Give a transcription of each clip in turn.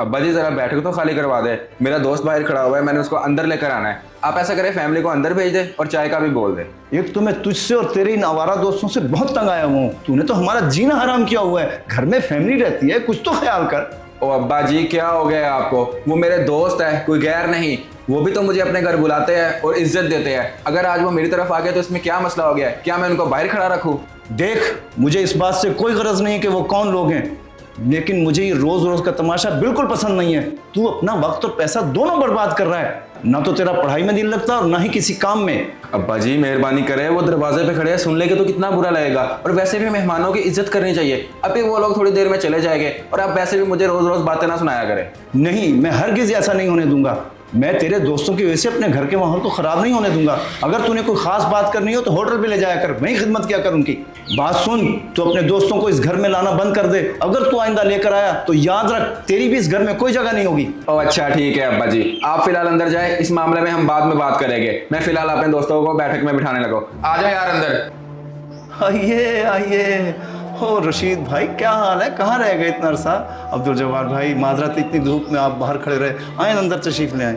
अब्बा जी जरा बैठक तो खाली करवा दे, मेरा दोस्त बाहर खड़ा हुआ है, मैंने उसको अंदर लेकर आना है। आप ऐसा करें फैमिली को अंदर भेज दे और चाय का भी बोल दे। एक तो मैं तुझसे और तेरे इन आवारा दोस्तों से बहुत तंग आया हूँ। तूने तो हमारा जीना हराम किया हुआ है। घर में फैमिली रहती है, कुछ तो ख्याल कर। ओ अब्बा जी क्या हो गया आपको? वो मेरे दोस्त है, कोई गैर नहीं। वो भी तो मुझे अपने घर बुलाते हैं और इज्जत देते हैं। अगर आज वो मेरी तरफ आ गए तो इसमें क्या मसला हो गया है? क्या मैं उनको बाहर खड़ा रखूं? देख, मुझे इस बात से कोई गरज नहीं है कि वो कौन लोग हैं, लेकिन मुझे ये रोज रोज का तमाशा बिल्कुल पसंद नहीं है। तू अपना वक्त और पैसा दोनों बर्बाद कर रहा है। ना तो तेरा पढ़ाई में दिल लगता और ना ही किसी काम में। अब्बा जी मेहरबानी करें, वो दरवाजे पे खड़े हैं, सुन लेंगे तो कितना बुरा लगेगा। और वैसे भी मेहमानों की इज्जत करनी चाहिए। अभी वो लोग थोड़ी देर में चले जाएंगे और आप वैसे भी मुझे रोज रोज बातें ना सुनाया करें। नहीं, मैं हरगिज ऐसा नहीं होने दूंगा। मैं तेरे दोस्तों की वजह से अपने घर के माहौल को खराब नहीं होने दूंगा। अगर तूने कोई खास बात करनी हो तो होटल पे ले जाया कर, मैं ही खिदमत किया कर उनकी। बात सुन, तो अपने दोस्तों को इस घर में लाना बंद कर दे। अगर तू आइंदा लेकर आया तो याद रख, तेरी भी इस घर में कोई जगह नहीं होगी। ओ अच्छा ठीक है अब्बा जी, आप फिलहाल अंदर जाए, इस मामले में हम बाद में बात करेंगे। मैं फिलहाल अपने दोस्तों को बैठक में बिठाने लगा। आ जाओ यार अंदर। आइए आइए। हो रशीद भाई, क्या हाल है? कहाँ रह गए इतना अरसा? अब्दुल जब्बार भाई, माजरत, इतनी धूप में आप बाहर खड़े रहे। आए अंदर तशरीफ ले आए।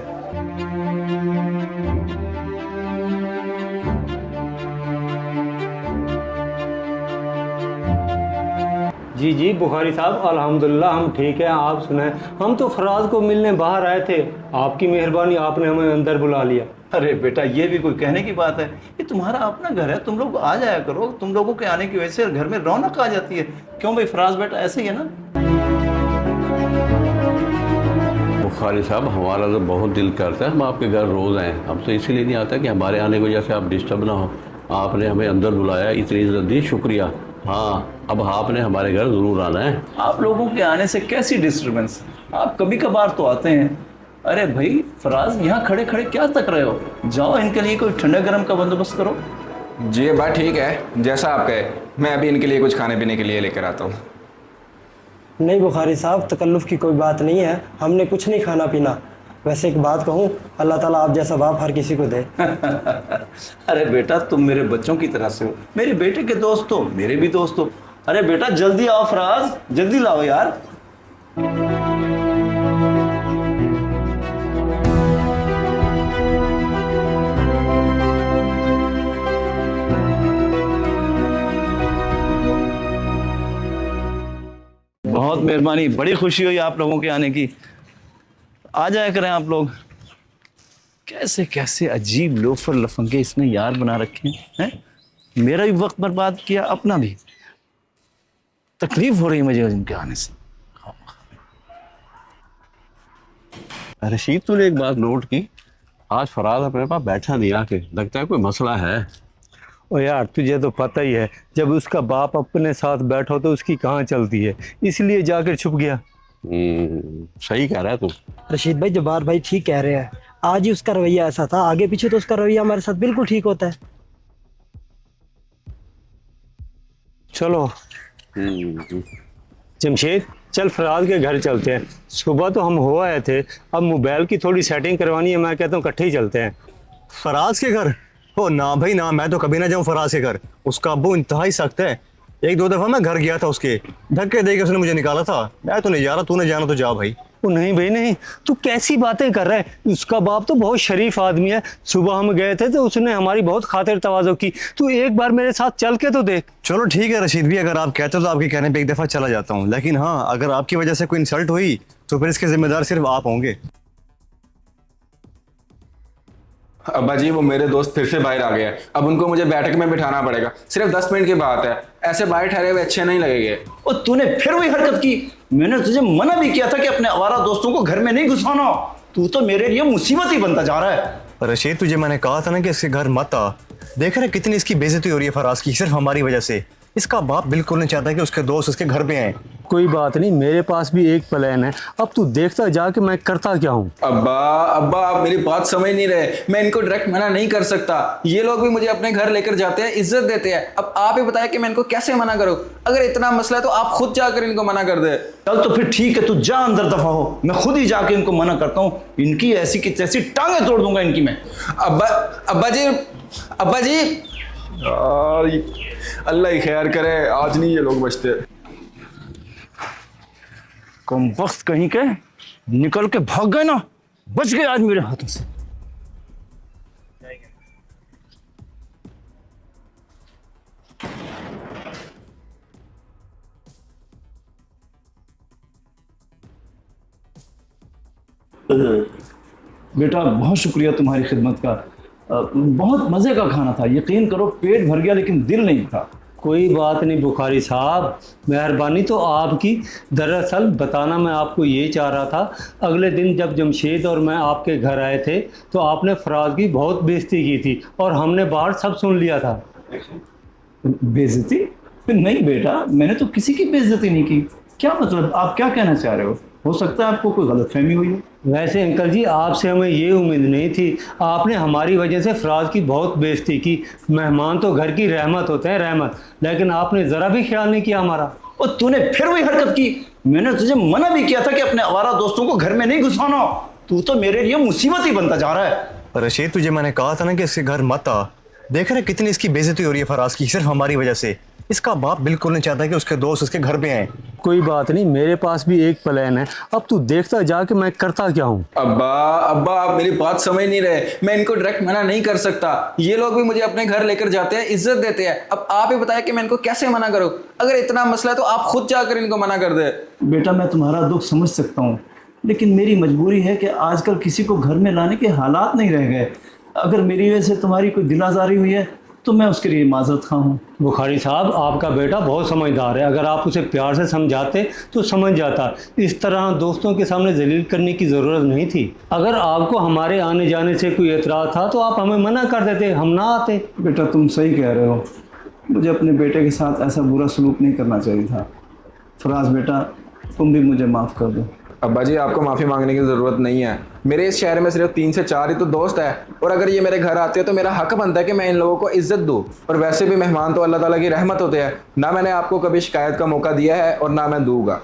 जी जी बुखारी साहब, अल्हम्दुलिल्लाह हम ठीक हैं। आप सुनाएं, हम तो फराज को मिलने बाहर आए थे। आपकी मेहरबानी, आपने हमें अंदर बुला लिया। अरे बेटा, ये भी कोई कहने की बात है? ये तुम्हारा अपना घर है, तुम लोग आ जाया करो। तुम लोगों के आने की वजह से घर में रौनक आ जाती है। क्यों भाई फराज बेटा, ऐसे ही है ना? बुखारी साहब, हमारा तो बहुत दिल करता है हम आपके घर रोज़ आएँ। हम तो इसीलिए नहीं आता कि हमारे आने की वजह से आप डिस्टर्ब ना हो। आपने हमें अंदर बुलाया, इतनी इज्जत दी, शुक्रिया। हाँ, अब आपने हमारे घर ज़रूर आना है। आप लोगों के आने से कैसी डिस्टर्बेंस? आप कभी कभार तो आते हैं। अरे भाई फराज, यहाँ खड़े खड़े क्या तक रहे हो? जाओ, इनके लिए कोई ठंडे गर्म का बंदोबस्त करो। जी बात ठीक है, जैसा आप कहे। मैं अभी इनके लिए कुछ खाने पीने के लिए लेकर आता हूँ। नहीं बुखारी साहब, तकल्लुफ़ की कोई बात नहीं है। हमने कुछ नहीं खाना पीना। वैसे एक बात कहूँ, अल्लाह ताला आप जैसा बाप हर किसी को दे। अरे बेटा, तुम मेरे बच्चों की तरह से हो। मेरे बेटे के दोस्त हो, मेरे भी दोस्त हो। अरे बेटा जल्दी आओ फराज, जल्दी लाओ यार। बहुत मेहरबानी, बड़ी खुशी हुई आप लोगों के आने की। आ जाया करें आप लोग। कैसे कैसे अजीब लोफर लफंगे इसने यार बना रखे हैं। मेरा भी वक्त बर्बाद किया, अपना भी। तकलीफ हो रही है मुझे इनके आने से। रशीद, तूने एक बात नोट की? आज फराज अपने पास बैठा नहीं आके, लगता है कोई मसला है। ओ यार, तुझे तो पता ही है, जब उसका बाप अपने साथ बैठो तो उसकी कहाँ चलती है, इसलिए जाकर छुप गया। सही कह रहा है तू। रशीद भाई, जब्बार भाई ठीक कह रहे हैं। आज ही उसका रवैया ऐसा था, आगे पीछे तो उसका रवैया हमारे साथ बिल्कुल ठीक होता है। चलो जमशेद, चल फराज के घर चलते हैं। सुबह तो हम हो आए थे, अब मोबाइल की थोड़ी सेटिंग करवानी है। मैं कहता हूँ इकट्ठे ही चलते हैं। फराज के घर? ओ ना भाई ना, मैं तो कभी ना जाऊं फराज के घर। उसका अब्बू इंतहाई सख्त है। एक दो दफा मैं घर गया था, उसके धक्के देके उसने मुझे निकाला था। मैं तो नहीं जा रहा, तूने जाना तो जा भाई। ओ नहीं भाई नहीं, तू कैसी बातें कर रहा है? उसका बाप तो बहुत शरीफ आदमी है। सुबह हम गए थे तो उसने हमारी बहुत खातिर तवाज़ो की। तू एक बार मेरे साथ चल के तो देख। चलो ठीक है रशीद भी, अगर आप कहते हो तो आपके कहने पे एक दफा चला जाता हूँ। लेकिन हाँ, अगर आपकी वजह से कोई इंसल्ट हुई तो फिर इसके जिम्मेदार सिर्फ आप होंगे। अब्बा जी वो मेरे दोस्त फिर से बाहर आ गए हैं। अब उनको मुझे बैठक में बिठाना पड़ेगा। सिर्फ 10 मिनट की बात है, ऐसे बाहर ठहरे हुए अच्छे नहीं लगेंगे। और तूने फिर वही हरकत की। मैंने तुझे मना भी किया था कि अपने आवारा दोस्तों को घर में नहीं घुसाना। तू तो मेरे लिए मुसीबत ही बनता जा रहा है। रशीद, तुझे मैंने कहा था ना कि इसके घर मत आ। देख रहे कितनी इसकी बेइज्जती हो रही है फराज की, सिर्फ हमारी वजह से। इसका बाप बिल्कुल नहीं चाहता कि उसके दोस्त उसके घर पे आए। कोई बात नहीं, मेरे पास भी एक प्लान है। अब तू देखता जा कि मैं करता क्या हूँ। अब्बा अब्बा आप मेरी बात समझ नहीं रहे। मैं इनको डायरेक्ट मना नहीं कर सकता। ये लोग भी मुझे अपने घर लेकर जाते हैं, इज्जत देते हैं। अब आप ही बताएं कि मैं इनको कैसे मना करूं? अगर इतना मसला है तो आप खुद जाकर इनको मना कर दे। चल तो फिर ठीक है, तू जा अंदर दफा हो। मैं खुद ही जाके इनको मना करता हूँ। इनकी ऐसी की तैसी टांगे तोड़ दूंगा इनकी मैं। अब्बा अब्बा जी अल्लाह ही खैर करे, आज नहीं ये लोग बचते। कम वक्त कहीं के निकल के भाग गए ना, बच गए आज मेरे हाथों से। बेटा बहुत शुक्रिया तुम्हारी खिदमत का। बहुत मज़े का खाना था, यकीन करो पेट भर गया लेकिन दिल नहीं था। कोई बात नहीं बुखारी साहब, मेहरबानी तो आपकी। दरअसल बताना मैं आपको ये चाह रहा था, अगले दिन जब जमशेद और मैं आपके घर आए थे तो आपने फराज की बहुत बेइज्जती की थी और हमने बाहर सब सुन लिया था। बेइज्जती? नहीं बेटा, मैंने तो किसी की बेइज्जती नहीं की। क्या मतलब, आप क्या कहना चाह रहे हो सकता है आपको कोई गलतफहमी हुई हो। वैसे अंकल जी आपसे हमें ये उम्मीद नहीं थी, आपने हमारी वजह से फराज की बहुत बेइज्जती की। मेहमान तो घर की रहमत होते हैं, रहमत, लेकिन आपने ज़रा भी ख्याल नहीं किया हमारा। और तूने फिर वही हरकत की। मैंने तुझे मना भी किया था कि अपने आवारा दोस्तों को घर में नहीं घुसाना। तू तो मेरे लिए मुसीबत ही बनता जा रहा है। रशीद तुझे मैंने कहा था ना कि इसके घर मत आ। देख रहे कितनी इसकी बेइज्जती हो रही है फराज की, सिर्फ हमारी वजह से। इसका बाप बिल्कुल नहीं चाहता कि उसके दोस्त उसके घर पे आए। कोई बात नहीं, मेरे पास भी एक प्लान है, अब तू देखता जा कि मैं करता क्या हूँ। अब्बा अब्बा आप मेरी बात समझ नहीं रहे। मैं इनको डायरेक्ट मना नहीं कर सकता। ये लोग भी मुझे अपने घर लेकर जाते हैं, इज्जत देते हैं। अब आप ही बताएं कि मैं इनको कैसे मना करूं। अगर इतना मसला है तो आप खुद जाकर इनको मना कर दे। बेटा मैं तुम्हारा दुख समझ सकता हूँ, लेकिन मेरी मजबूरी है कि आजकल किसी को घर में लाने के हालात नहीं रह गए। अगर मेरी वजह से तुम्हारी कोई दिल आज़ारी हुई है तो मैं उसके लिए माजरत खा हूँ। बुखारी साहब आपका बेटा बहुत समझदार है, अगर आप उसे प्यार से समझाते तो समझ जाता। इस तरह दोस्तों के सामने जलील करने की ज़रूरत नहीं थी। अगर आपको हमारे आने जाने से कोई एतराज़ था तो आप हमें मना कर देते, हम ना आते। बेटा तुम सही कह रहे हो, मुझे अपने बेटे के साथ ऐसा बुरा सलूक नहीं करना चाहिए था। फराज बेटा तुम भी मुझे माफ़ कर दो। अब्बा जी आपको माफ़ी मांगने की ज़रूरत नहीं है। मेरे इस शहर में सिर्फ 3 से 4 ही तो दोस्त है, और अगर ये मेरे घर आते हैं तो मेरा हक बनता है कि मैं इन लोगों को इज्जत दूँ। और वैसे भी मेहमान तो अल्लाह ताला की रहमत होते हैं। ना मैंने आपको कभी शिकायत का मौका दिया है और ना मैं दूंगा।